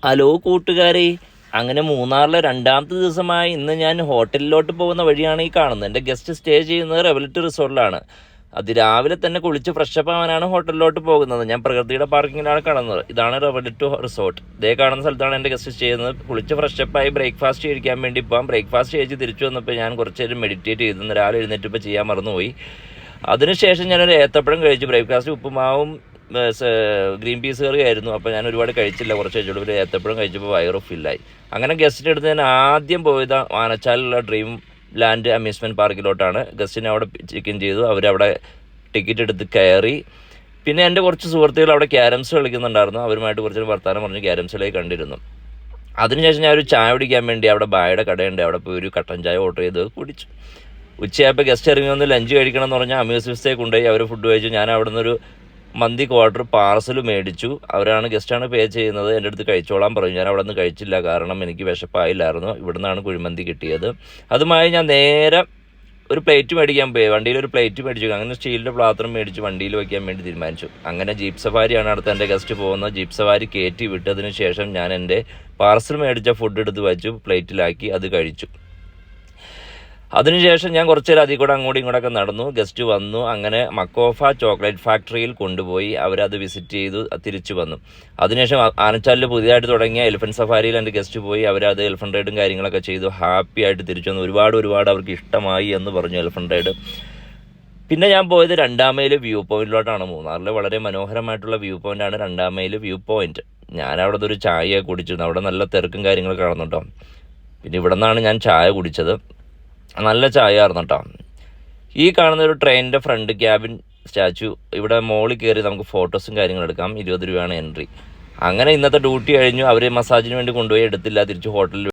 Hello കൂട്ടുകാരെ, അങ്ങനെ മൂന്നാറിലെ രണ്ടാമത്തെ ദിവസമായി ഇന്ന് ഞാൻ ഹോട്ടലിലോട്ട് പോകുന്ന വഴിയാണ് ഈ കാണുന്നത്. എൻ്റെ ഗസ്റ്റ് സ്റ്റേ ചെയ്യുന്നത് റെവലറ്റ് റിസോർട്ടിലാണ്. അതിരാവിലെ തന്നെ കുളിച്ച് ഫ്രഷപ്പ് ആവാനാണ് ഹോട്ടലിലോട്ട് പോകുന്നത്. ഞാൻ പ്രകൃതിയുടെ പാർക്കിങ്ങിലാണ് കാണുന്നത്. ഇതാണ് റെവലറ്റ് റിസോർട്ട്. ഇതേ കാണുന്ന സ്ഥലത്താണ് എൻ്റെ ഗസ്റ്റ് സ്റ്റേ ചെയ്യുന്നത്. കുളിച്ച് ഫ്രഷപ്പായി ബ്രേക്ക്ഫാസ്റ്റ് കഴിക്കാൻ വേണ്ടി പോകാം. ബ്രേക്ക്ഫാസ്റ്റ് കഴിച്ച് തിരിച്ചു വന്നപ്പോൾ ഞാൻ കുറച്ച് നേരം മെഡിറ്റേറ്റ് ചെയ്തു. രാവിലെ എഴുന്നേറ്റപ്പോൾ ചെയ്യാൻ മറന്നുപോയി. അതിനുശേഷം ഞാനൊരു ഏത്തപ്പഴം കഴിച്ചു. ബ്രേക്ക്ഫാസ്റ്റ് ഉപ്പുമാവും ഗ്രീൻ പീസ് കറി ആയിരുന്നു. അപ്പോൾ ഞാൻ ഒരുപാട് കഴിച്ചില്ല, കുറച്ച് കഴിച്ചുള്ളൂ. ഒരു ഏത്തപ്പഴം കഴിച്ചപ്പോൾ വയറ് ഫില്ലായി. അങ്ങനെ ഗസ്റ്റിൻ്റെ അടുത്ത് ഞാൻ ആദ്യം പോയത് ആനച്ചാലുള്ള ഡ്രീം ലാൻഡ് അമ്യൂസ്മെൻറ്റ് പാർക്കിലോട്ടാണ്. ഗസ്റ്റിനെ അവിടെ ചെക്ക് ഇൻ ചെയ്തു. അവരവിടെ ടിക്കറ്റ് എടുത്ത് കയറി. പിന്നെ എൻ്റെ കുറച്ച് സുഹൃത്തുക്കൾ അവിടെ ക്യാരംസ് കളിക്കുന്നുണ്ടായിരുന്നു. അവരുമായിട്ട് കുറച്ച് വർത്താനം പറഞ്ഞ് ക്യാരംസ് കളി കണ്ടിരുന്നു. അതിനുശേഷം ഞാൻ ഒരു ചായ കുടിക്കാൻ വേണ്ടി അവിടെ ബായുടെ കടയുണ്ട്, അവിടെ പോയി ഒരു കട്ടൻ ചായ ഓർഡർ ചെയ്ത് കുടിച്ചു. ഉച്ചയായപ്പോൾ ഗസ്റ്റ് ഇറങ്ങി വന്ന് ലഞ്ച് കഴിക്കണം എന്ന് പറഞ്ഞാൽ അമ്യൂസ്മെൻറ്റ്സേ കൊണ്ടുപോയി. അവർ ഫുഡ് കഴിച്ചു. ഞാൻ അവിടെ നിന്നൊരു മന്തി ക്വാർട്ടർ പാർസൽ മേടിച്ചു. അവരാണ് ഗസ്റ്റാണ് പേ ചെയ്യുന്നത്. എൻ്റെ അടുത്ത് കഴിച്ചോളാൻ പറഞ്ഞു. ഞാൻ അവിടെ നിന്ന് കഴിച്ചില്ല, കാരണം എനിക്ക് വിശപ്പായില്ലായിരുന്നു. ഇവിടെ നിന്നാണ് കുഴിമന്തി കിട്ടിയത്. അതുമായി ഞാൻ നേരെ ഒരു പ്ലേറ്റ് മേടിക്കാൻ പോയി. വണ്ടിയിൽ ഒരു പ്ലേറ്റ് മേടിച്ചു. അങ്ങനെ സ്റ്റീലിൻ്റെ പാത്രം മേടിച്ച് വണ്ടിയിൽ വയ്ക്കാൻ വേണ്ടി തീരുമാനിച്ചു. അങ്ങനെ ജീപ്പ് സഫാരിയാണ് അടുത്ത് എൻ്റെ ഗസ്റ്റ് പോകുന്നത്. ജീപ്പ് സഫാരി കയറ്റി വിട്ടതിന് ശേഷം ഞാൻ എൻ്റെ പാർസൽ മേടിച്ച ഫുഡ് എടുത്ത് വെച്ചു, പ്ലേറ്റിലാക്കി അത് കഴിച്ചു. അതിനുശേഷം ഞാൻ കുറച്ച് നേരം അതിൽ കൂടെ അങ്ങോട്ടും ഇങ്ങോട്ടൊക്കെ നടന്നു. ഗസ്റ്റ് വന്നു. അങ്ങനെ മക്കോഫ ചോക്ലേറ്റ് ഫാക്ടറിയിൽ കൊണ്ടുപോയി അവരത് വിസിറ്റ് ചെയ്തു തിരിച്ചു വന്നു. അതിനുശേഷം ആനച്ചാലിൽ പുതിയതായിട്ട് തുടങ്ങിയ എലിഫൻറ്റ് സഫാരിയിൽ എൻ്റെ ഗസ്റ്റ് പോയി. അവരത് എലിഫൻറ്റ് റൈഡും കാര്യങ്ങളൊക്കെ ചെയ്തു. ഹാപ്പി ആയിട്ട് തിരിച്ചു വന്നു. ഒരുപാട് അവർക്ക് ഇഷ്ടമായി എന്ന് പറഞ്ഞു എലിഫൻറ്റ് റൈഡ്. പിന്നെ ഞാൻ പോയത് 2-ാം മൈൽ വ്യൂ പോയിന്റിലോട്ടാണ്. മൂന്നാറിലെ വളരെ മനോഹരമായിട്ടുള്ള വ്യൂ പോയിൻ്റാണ് 2-ാം മൈൽ വ്യൂ പോയിന്റ്. ഞാൻ അവിടെ ഒരു ചായ കുടിച്ചിരുന്നു. അവിടെ നല്ല തിരക്കും കാര്യങ്ങളൊക്കെ കാണുന്നുണ്ടോ. പിന്നെ ഇവിടെ നിന്നാണ് ഞാൻ ചായ കുടിച്ചത്. നല്ല ചായ ആയിരുന്നു കേട്ടോ. ഈ കാണുന്ന ഒരു ട്രെയിനിൻ്റെ ഫ്രണ്ട് ക്യാബിൻ സ്റ്റാച്ചു. ഇവിടെ മോളിൽ കയറി നമുക്ക് ഫോട്ടോസും കാര്യങ്ങളും എടുക്കാം. 20 രൂപയാണ് എൻട്രി. അങ്ങനെ ഇന്നത്തെ ഡ്യൂട്ടി കഴിഞ്ഞു. അവർ മസാജിന് വേണ്ടി കൊണ്ടുപോയി, എടുത്തില്ല, തിരിച്ച് ഹോട്ടലിൽ